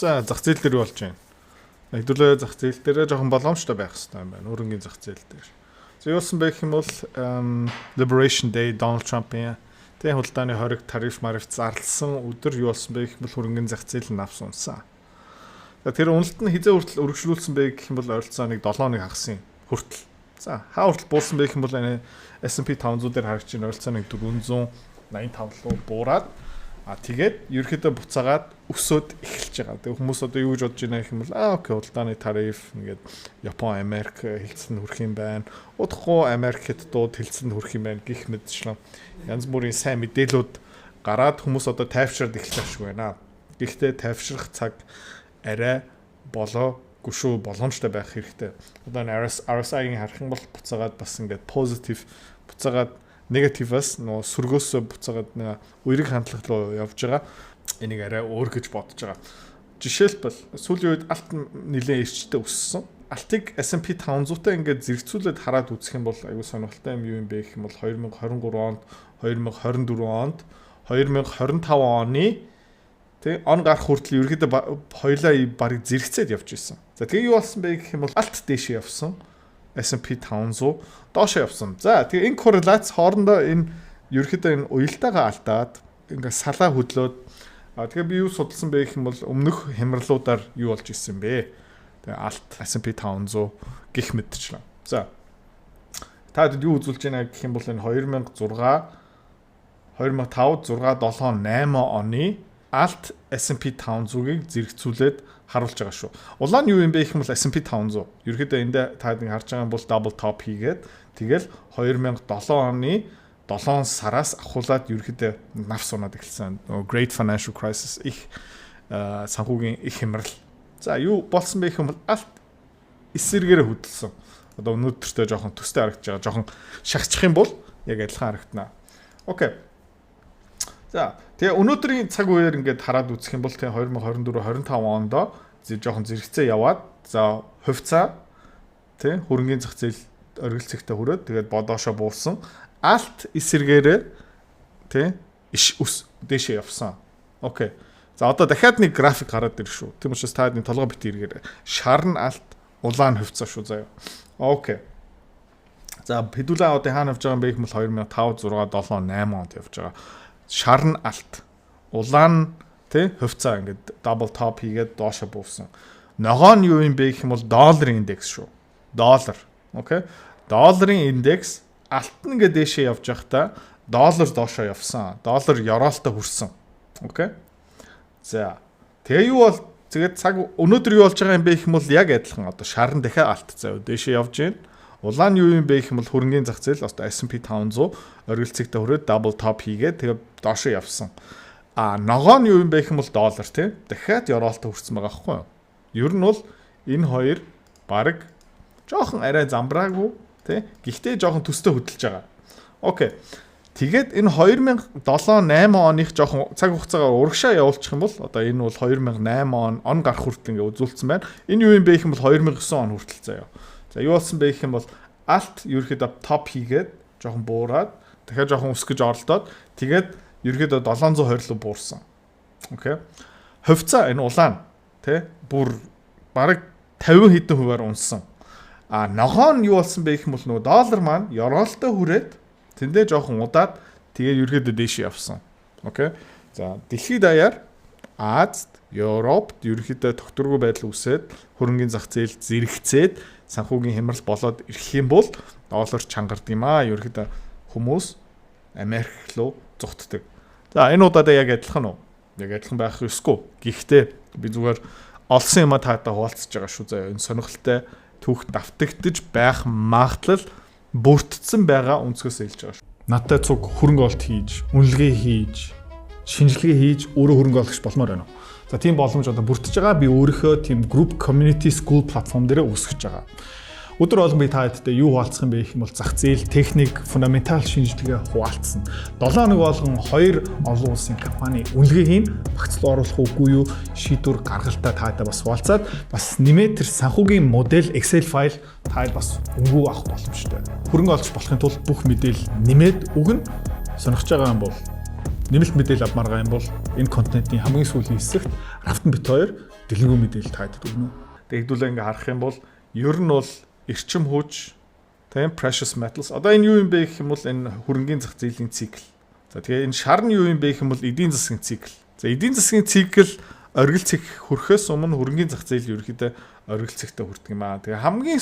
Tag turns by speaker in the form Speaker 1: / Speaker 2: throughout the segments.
Speaker 1: За зах зээл дээр болж байна. Нэгдүгээр зах зээл дээр жоохон боломжтой байх хэрэгтэй юм байна. Хөрөнгөний зах зээл дээр. За юусан бэ гэх юм бол Liberation Day Donald Trump-ийн тэг хулдааны хориг тариф зарласан өдөр юу болсон бэ гэх юм бол хөрөнгөний зах зээл нь авсан унсан. За тэр үнэлт нь хизээ хүртэл өргөжлүүлсэн бэ гэх юм бол ойролцоогоо 7 хоног хагасан хүртэл. За хаа хүртэл буусан бэ гэх юм бол S&P 500 дээр харагч нь ойролцоогоо 485 руу буураад тэгээд ерөөхдөө буцаагаад өсөөд эхэлж байгаа. Тэгээ хүмүүс одоо юу гэж бодож байна гэх юм бол окей хулдааны тариф ингээд Япон, Америк хилцэн хүрэх юм байна. Удахгүй Америкт дууд хилцэн хүрэх юм байна гэх мэтчлэн янз бүрийн сайн мэдээлүүд гараад хүмүүс одоо тайвширд эхэлж байгаа шүү байна. Гэхдээ тайвшрах цаг арай болоогүй шүү, боломжтой байх хэрэгтэй. Одоо RSI-гийн харах юм бол буцаагаад бас ингээд позитив буцаагаад негативээс нөө сүргөөсөө буцаагаад үерэг хандлага руу явж байгаа. Энийг арай өөр гэж бодож байгаа. Жишээлбэл сүүлийн үед алт нэлээд эрчтэй өссөн. Алтыг S&P 500-тай ингээд зэрэгцүүлээд хараад үзэх юм бол аюу сонирхолтой юм бэ гэх юм бол 2023 онд, 2024 онд, 2025 оны он гарах хүртэл ерөөдөө хоёлаа барыг зэрэгцээд явж ирсэн. За тэгээ юу болсон бэ гэх юм бол алт дээшээ явсан. S&P 500 доош явсан. За тэгээ энэ корреляц хоорондоо энэ ерөөхдөө энэ уялдаагаа алдаад ингээд салаа хөдлөөд тэгээ би юу судалсан бэ гэх юм бол өмнөх хямралуудаар юу болж ирсэн бэ? Тэгээ алт S&P 500 гих мэдчихлээ. За та юу үзүүлж байна гэх юм бол энэ 2006 2005 6 7 8 оны алт S&P 500-ыг зэрэгцүүлээд харуулж байгаа шүү. Улаан юу юм бэ гэх юм бол S&P 500. Ерөөдөө энд та харж байгаа бол double top хийгээд тэгэл 2007 оны 7 сараас ахуулаад ерөөдөө навс унаад эхэлсэн. Great Financial Crisis их санхүүгийн их хямрал. За юу болсон бэ гэх юм бол алт эсэргээрээ хөдөлсөн. Одоо өнөөдөртөө жоохон төстэй харагдаж байгаа. Жоохон шахчих юм бол яг адилхан харагдана. Окей. За тэгээ өнөөдрийн цаг үеэр ингээд хараад үзэх юм бол тэгээ 2024 25 онд жоохон зэрэгцээ яваад за хувьцаа тий хөрөнгөний зах зээл оргилцэгтэй хүрээд тэгээд бодоошоо буурсан алт эсэргээрээ тий дээшээ явсан. Окей. За одоо дахиад нэг график гараад ирж шүү. Тийм учраас та энэ толгой бит эргээр шарн алт улаан хувьцаа шүү заяа. Окей. За хэдүүлээ одоо хаана явж байгаа юм бэ гэх юм бол 2005 6 7 8 онд явж байгаа. Шарн алт улаан тий хувьцаа ингээд double top хийгээд доошо буувсан. Ногоо нь юу юм бэ гэх юм бол долларын индекс шүү. Доллар. Окей. Долларын индекс алт нь ингээд дээшээ явж байхдаа доллар доошо явсан. Доллар евроолтой хүрсэн. Окей. За. Тэгээ юу бол тэгээд цаг өнөөдөр юу болж байгаа юм бэ гэх юм бол яг адилхан одоо шарн дахиад алт заяа дээшээ явж байна. Улаан юу юм бэ гэх юм бол хөрөнгөний зах зээл одоо S&P 500 оргилцэгтэй хүрээд double top хийгээд тэгээ доошо явсан. Ногоо нь юу юм бэ гэх юм бол доллар тий. Дахиад евроолтой хүрсэн байгаа байхгүй юу? Ер нь бол энэ хоёр баг жоохон арай замбраагүй тий. Гэхдээ жоохон төстэй хөдөлж байгаа. Окей. Тэгээд энэ 2007-8 оных жоохон цаг хугацаагаар урагшаа явуулчих юм бол одоо энэ бол 2008 он гарах хүртэл ингээ үзүүлсэн байна. Энэ юу юм бэ гэх юм бол 2009 он хүртэл заяа. За юу болсон бэ гэх юм бол алт ерөөхдөө топ хийгээд жоохон буураад дахиад жоохон өсгөж оролдоод тэгээд ерөөхдөө 720 руу буурсан. Окей. Хувьцаа энэ улаан тий бүр бараг 50 хэдэн хувиар унсан. Ногоо нь юу болсон бэ гэх юм бол нөгөө доллар маань евроолтой хүрээд тэндээ жоохон удаад тэгээд ерөөхдөө дээш явсан. Окей. За дэлхийд даяар Азад, Европт ерөөхдөө тогтворгүй байдал үүсээд хөрөнгөний зах зээл зэрэгцээд санхүүгийн хямрал болоод ирэх юм бол доллар чангард юм ерөөхдөө хүмүүс Америк руу зүгтдэг. За энэ удаад яг адилхан уу? Яг адилхан байх ёсгүй. Гэхдээ би зүгээр олсон юм таатай хуваалцаж байгаа шүү заяа. Энэ сонирхолтой түүх давтагдж байх магадлал бүрдсэн байгаа өнцгөөс хэлж байгаа шүү. Надтай цуг хөрөнгө олт хийж, үнэлгээ хийж, шинжилгээ хийж өөрөө хөрөнгө олгох болмоор байна. За тийм боломж одоо бүрдэж байгаа. Би өөрийнхөө тийм group community school платформ дээр үсгэж байгаа. Өдөр болгон би та хэдтэй юу хуваалцах юм бэ гэх юм бол зах зээл, техник, фундаментал шинжилгээ хуваалцсан. 7 хоног болгон 2 олон улсын компани үнэлгээ хийн, багцлал оруулах үгүй юу, шийдвэр гаргалтаа таатай бас хуваалцаад бас нэмээд тэр санхүүгийн модель Excel файл та бас өнгөө авах боломжтой. Хөрөнгө олж болохын тулд бүх мэдээлэл нэмээд өгнө. Сонирхож байгаа юм бол нэмэлт мэдээлэл авмаар байгаа юм бол энэ контентын хамгийн сүүлийн хэсэгт Рафтан бит 2
Speaker 2: дэлгэрэнгүй мэдээлэл таадаг өгнө.
Speaker 1: Тэгдүүлээ ингээ харах юм бол ер нь бол эрчим хүч тийм precious metals одоо энэ юу юм бэ гэх юм бол энэ хөрөнгөний зах зээлийн цикл. За тэгээ энэ шар нь юу юм бэ гэх юм бол эдийн засгийн цикл. За эдийн засгийн цикл оргилцэх хөрөхөөс өмнө хөрөнгөний зах зээл ерөөхдөө оргилцэхтэй хүрдэг юм аа. Тэгээ хамгийн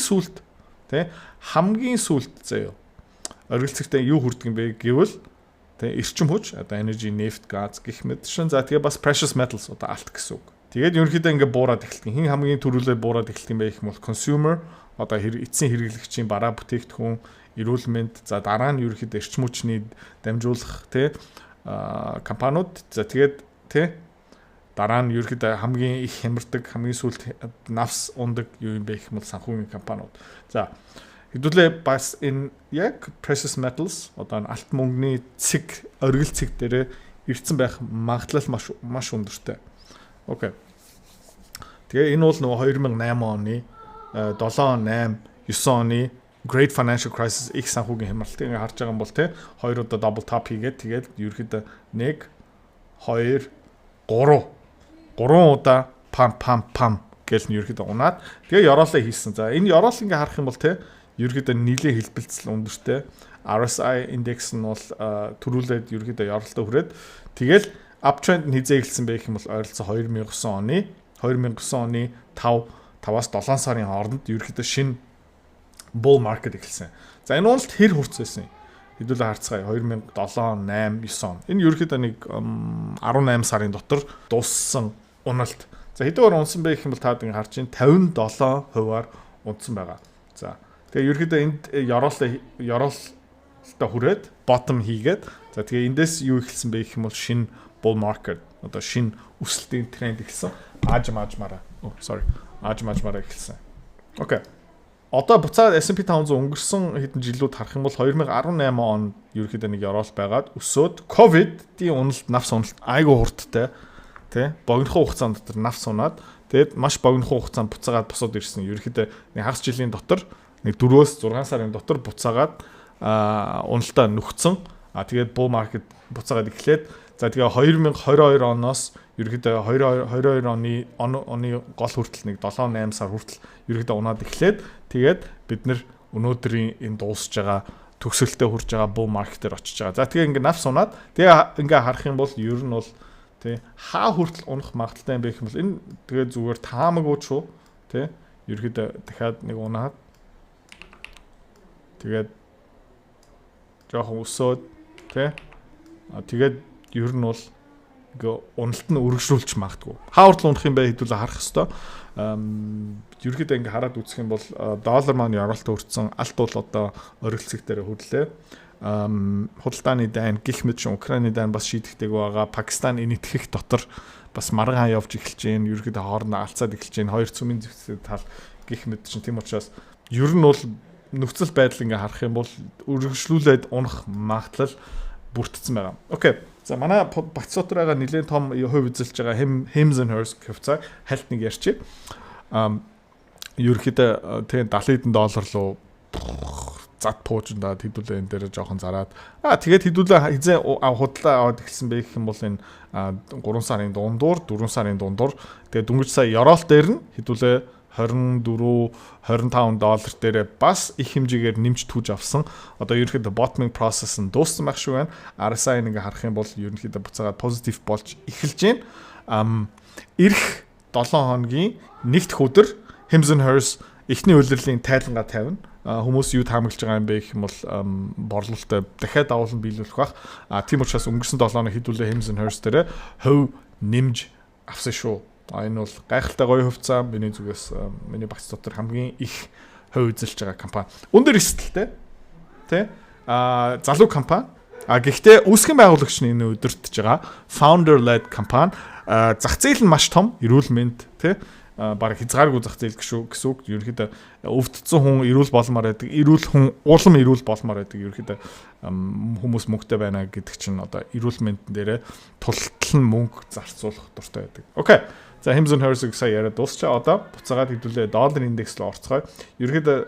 Speaker 1: сүүлд заяа оргилцэхтэй юу хүрдэг юм бэ гэвэл тэгээ эрчим хүч одоо energy, нефт, газ гэх мэт шин. За тэгээ бас precious metals одоо алт гэсэн үг. Тэгээд ерөнхийдөө ингээ буураад эхэлдэг. Хин хамгийн түрүүлээ буураад эхэлдэг юм байх юм бол consumer одоо эцсийн хэрэглэгчийн бараа бүтээгдэхүүн, эрүүл мэнд, за дараа нь ерөнхийдөө эрчим хүчний дамжуулах компаниуд. За тэгээд дараа нь ерөнхийдөө хамгийн их хямрдаг, хамгийн сүүлд навс ундаг юу юм бэ гэх юм бол санхүүгийн компаниуд. За хэдүүлээ бас энэ яг precious metals одоо алт мөнгөний оргил цэг дээр ирсэн байх магадлал маш өндөртэй. Окей. Тэгээ энэ бол нөгөө 2008 оны 7, 8, 9 оны Great Financial Crisis их санхүүгийн хямралтыг ингээ харж байгаа юм бол хоёр удаа double top хийгээд тэгээд ерөөхдөө 1 2 3 удаа пам гэж ерөөхдөө унаад тэгээ ёроолоо хийсэн. За энэ ёроол ингээ харах юм бол ерөөхдөө нийлээ хэлбэлцэл өндөртэй RSI индекс нь бол төрүүлээд ерөөхдөө ёроолтой хүрээд тэгэл uptrend нь хизээ эхэлсэн байх юм бол ойролцоо 2009 оны 5-аас 7 сарын хооронд ерөөхдөө шинэ bull market эхэлсэн. За энэ уналт хэр хурцсан юм? Хэдүүлээ харцгаая 2007, 8, 9 он. Энэ ерөөхдөө нэг 18 сарын дотор дууссан уналт. За хэдүүгээр унсан байх юм бол та ингэ харж байна 57%-аар унсан байгаа. За тэгээ ерөөхдөө энд ёроолтой хүрээд bottom хийгээд за тэгээ эндээс юу эхэлсэн бэ гэх юм бол шинэ bull market одоо шинэ өсөлтийн тренд эхэлсэн. Аажмаараа эхэлсэн. Окей. Одоо буцаад S&P 500 өнгөрсөн хэдэн жилүүд харах юм бол 2018 он ерөөхдөө нэг ёроол байгаад өсөөд ковидын уналт навс уналт айгүй хурдтай богинохон хугацаанд дотор навс унаад тэгээд маш богинохон хугацаанд буцаагаад босоод ирсэн. Ерөөхдөө нэг хагас жилийн дотор нэг 4-өөс 6 сарын дотор буцаагаад уналтаа нөхцөн. Тэгээд bull market буцаагаад эхлээд за тэгээ 2022 оноос ерөөхдөө 22 оны гол хүртэл нэг 7-8 сар хүртэл ерөөхдөө унаад эхлээд тэгээд бид нэр өнөөдрийн энэ дуусж байгаа төгсөлтөд хүрж байгаа bull market-ээр очиж байгаа. За тэгээ ингээ навс унаад тэгээ ингээ харах юм бол ер нь бол хаа хүртэл унах магадaltaй юм бэ гэх юм бол энэ тэгээ зүгээр таамаггүй шүү ерөөхдөө дахиад нэг унаад тэгээд жоохон өсөөд тэгээд ер нь бол уналт нь өргөжрүүлж магадгүй. Хаа хүртэл унах юм бэ хэдүүлээ харах хэвээр. Ерөөхдөө ингээ хараад үзэх юм бол доллар маань ёроолтой өртсөн, алт бол одоо оргилцэг дээр хөдлөө. Худалдааны дайн гих мэт шин Украины дайн бас шийдэгдэг байгаа. Пакистан энэ итгэх дотор бас маргаан явж эхэлж байна. Ерөөхдөө хоорондоо алцаад эхэлж байна. Хоёр цөмийн зэвсэг тал гих мэт шин тийм учраас ер нь бол нөхцөл байдал ингээ харах юм бол өргөжлүүлээд унах магадлал бүрдсэн байгаа. Окей. За манай багц дотороо нэлээд том хувь эзэлж байгаа Hims and Hers хөвцөө хальт нэг ярьчих. Ерөөхдөө тэгээ 70 доллар руу зад пуужиндаа хэдүүлээ энэ дээр жоохон зараад тэгээд хэдүүлээ хизээ худлаа аваад эхэлсэн байх юм бол энэ 3 сарын дундуур 4 сарын дундуур тэгээд дөнгөж сая ёроол дээр нь хэдүүлээ 24-25 доллар дээр бас их хэмжээгээр нэмж түүж авсан. Одоо ерөнхийдөө bottoming process нь дууссан байх шүү байна. RSI ингээ харах юм бол ерөнхийдөө буцаагаад positive болж эхэлж байна. Ирэх 7 хоногийн нэгдэх өдөр Hims and Hers эхний улирлын тайлангаа тавина. Хүмүүс юу таамаглаж байгаа юм бэ гэх юм бол борлуулалтаа дахиад давуулан биелүүлэх бах. Тийм учраас өнгөрсөн 7 хоног хэдүүлээ Hims and Hers дээр хувь нэмж авсан шүү. Энэ бол гайхалтай гоё хувьцаа миний зүгээс миний багц дотор хамгийн их хувь эзэлж байгаа компани. Өндөр эсэлттэй залуу компани. Гэхдээ үүсгэн байгуулагч нь энэ өдөртж байгаа founder led компани. Зах зээл нь маш том, эрүүл мэнд баг хязгааргүй зах зээл гэсэн үг. Ерөнхийдөө өвдсөн хүн эрүүл болмоор байдаг. Эрүүл хүн улам эрүүл болмоор байдаг. Ерөнхийдөө хүмүүс мөнгөтэй байна гэдэг чинь одоо эрүүл мэндэн дээрээ тултал нь мөнгө зарцуулах дуртай байдаг. Окей. За Hims and Hers-ийг сая яриад дуусчаа. Одоо буцаагаад хэдүүлээ доллар индекс рүү орцгоё. Ерөнхийдөө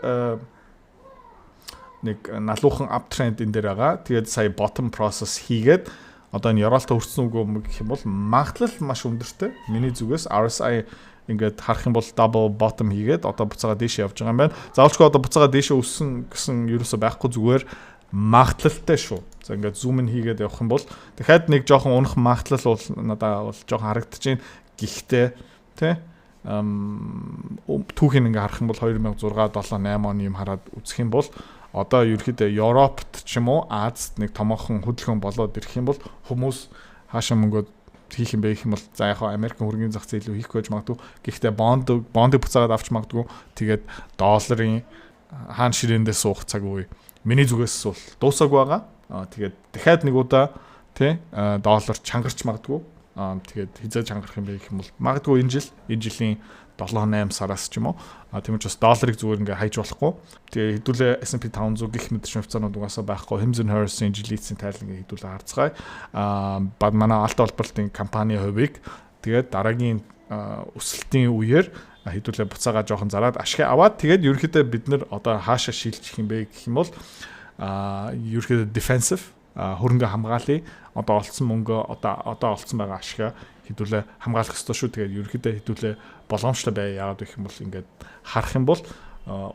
Speaker 1: нэг налуухан uptrend энэ дээр байгаа. Тэгээд сая bottom process хийгээд одоо энэ ёроолтой хүрсэн үгүй гэх юм бол магадлал маш өндөртэй. Миний зүгээс RSI ингээд харах юм бол double bottom хийгээд одоо буцаага дээшээ явж байгаа юм байна. Заавалчгүй одоо буцаага дээшээ өссөн гэсэн ерөөсөө байхгүй зүгээр магадлалтай шүү. За ингээд зум ин хийгээд явах юм бол дахиад нэг жоохон унах магадлал бол надад бол жоохон харагдаж байна. Гэхдээ тий түүхийг ингээ харах юм бол 2006, 7, 8 оны юм хараад үзэх юм бол одоо ерөөхдөө Европт ч юм уу Азад нэг томоохон хөдөлгөөн болоод ирэх юм бол хүмүүс хаашаа мөнгөд хийх юм бэ гэх юм бол за яг Америкийн хөрөнгөний зах зээл рүү хийхгүй байж магадгүй. Гэхдээ бондыг буцаагаад авч магадгүй. Тэгээд долларын хаан ширээндээ суух цаг үе миний зүгээс бол дуусаагүй байгаа. Тэгээд дахиад нэг удаа тий доллар чангарч магадгүй. Тэгээд хизээ чангарах юм бэ гэх юм бол магадгүй энэ жилийн 7-8 сараас ч юм уу. Тийм учраас долларыг зүгээр ингээ хайж болохгүй. Тэгээ хэдүүлээ S&P 500 гих мэдрэшин хувьцаанууд угаасаа байхгүй. Hims & Hers-ийн жилийн эцсийн тайлангийг хэдүүлээ харцгаая. Бад манай алт олборлтын компани хувийг тэгээд дараагийн өсөлтийн үеэр хэдүүлээ буцаага жоохон зараад ашиг аваад тэгээд ерөнхийдөө бид нэр одоо хаашаа шилжих юм бэ гэх юм бол ерөнхийдөө defensive хөрөнгө хамгаалъя. Одоо олцсон мөнгө одоо олцсон байгаа ашиг хэдүүлээ хамгаалах ёстой шүү. Тэгээд ерөнхийдөө хэдүүлээ боломжтой бай. Яагаад гэх юм бол ингээд харах юм бол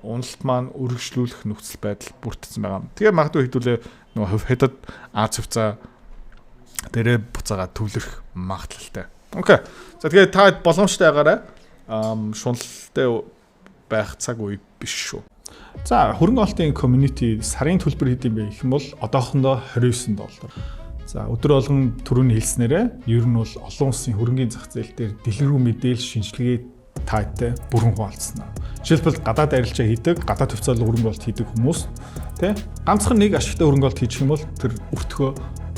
Speaker 1: уналт маань өргөжлүүлэх нөхцөл байдал бүрдсэн байгаа. Тэгээд магадгүй хэдүүлээ нөгөө хэдэд Аз хувьцаа дээрээ буцаага төвлөрөх магадлалтай. Окей. За тэгээд та боломжтой байгаарай. Шуналтай байх цаг үе биш шүү. За хөрөнгө оолтын community сарын төлбөр хэд юм бэ гэх юм бол одоохондоо $29. За өдөр болгон түрүүний хэлснээрээ ер нь бол олон улсын хөрөнгөний зах зээл дээр дэлгэрүү мэдээлэл шинжилгээ таатай бүрэн хуваалцсан. Жишээлбэл гадаад арилжаа хийдэг, гадаад хувьцаалал хөрөнгө оолт хийдэг хүмүүс тий ганцхан нэг ашигтай хөрөнгө оолт хийчих юм бол тэр өртгөө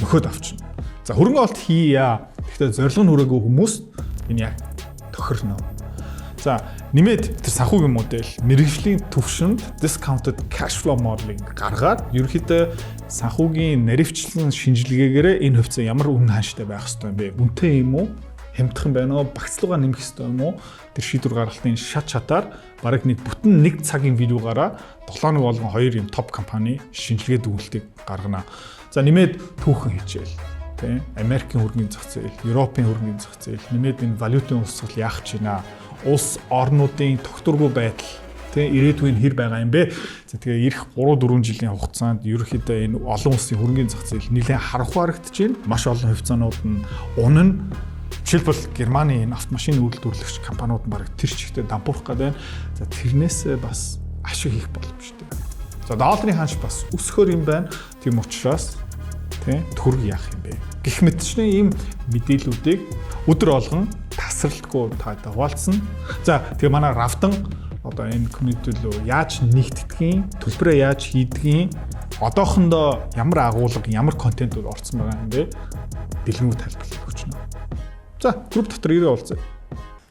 Speaker 1: нөхөд авчна. За хөрөнгө оолт хийя. Гэхдээ зорилго нь хүрээгүй хүмүүс энэ яг тохирно. За нэмээд тэр санхүүгийн модель мэргэжлийн төвшөнд discounted cash flow modeling гаргаад ерөнхийдөө санхүүгийн наривчлан шинжилгээгээр энэ хувьцаа ямар үн хааштай байх ёстой юм бэ? Үнэтэй юм уу? Хямдхан байна уу? Багцлуугаа нэмэх ёстой юм уу? Тэр шийдвэр гаргалтын шат шатаар бараг нэг бүтэн нэг цагийн видеогаараа 7 нэг болгон 2 юм топ компани шинжилгээ дүгнэлтийг гаргана. За нэмээд түүхэн хичээл тий Америкийн хөрөнгөний зах зээл, Европын хөрөнгөний зах зээл, нэмээд энэ валютын өсгөл яах гэж байна? Улс орнуудын тогтворгүй байдал тий ирээдүйн хэр байгаа юм бэ? За тэгээ эх 3-4 жилийн хугацаанд ерөнхийдөө энэ олон улсын хөрөнгөний зах зээл нэлээд харанхуй харагдаж байна. Маш олон хувьцаанууд нь унана. Жишээлбэл Германы энэ автомашины үйлдвэрлэгч компаниуд нь бараг тэр чигтээ дампуурах гэдэг байна. За тэрнээс бас ашиг хийх боломжтой. За долларын ханш бас өсөхөр юм байна. Тийм учраас тий төгрөг яах юм бэ? Гэх мэтчний ийм мэдээллүүдийг өдөр болгон тасралтгүй таатай хуваалцсан. За тэгээ манай Равдан одоо энэ community руу яаж нэгтгэдгийг, төлбөрөө яаж хийдгийг, одоохондоо ямар агуулга, ямар контентууд орсон байгаа юм бэ? Дэлгэрэнгүй тайлбарлах гэж байна. За групп дотор ирээ уулзъя.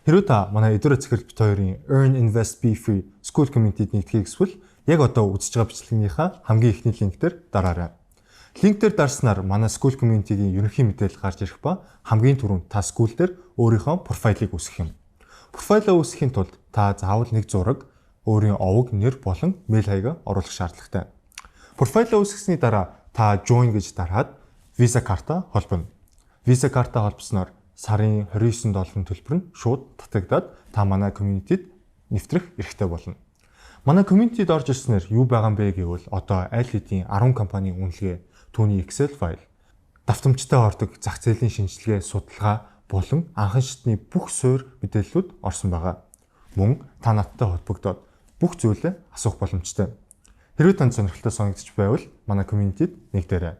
Speaker 2: Хэрвээ та манай Эдүрэ Цэцэрлэг бит хоёрын Earn Invest Be Free School Community-д нэгдэхийг хүсвэл яг одоо үзэж байгаа бичлэгнийхаа хамгийн ихний линк дээр дараарай. Линк дээр дарснаар манай School Community-гийн ерөнхий мэдээлэл гарч ирэх ба хамгийн түрүүнд та school дээр өөрийнхөө профайлыг үүсгэх юм. Профайлаа үүсгэхийн тулд та заавал нэг зураг, өөрийн овог, нэр болон мэйл хаягаа оруулах шаардлагатай. Профайлаа үүсгэсний дараа та join гэж дараад Visa карта холбоно. Visa карта холбосноор сарын $29 төлбөр нь шууд татагдаад та манай community-д нэвтрэх эрхтэй болно. Манай community-д орж ирснээр юу байгаа юм бэ гэвэл одоо аль хэдийн 10 компанийн үнэлгээ, түүний Excel файл, давтамжтай ордог зах зээлийн шинжилгээ, судалгаа болон анхан шатны бүх суурь мэдээллүүд орсон байгаа. Мөн та надтай холбогдоод бүх зүйлээ асуух боломжтой. Хэрвээ танд сонирхолтой санагдчих байвал манай community-д нэгдээрэй.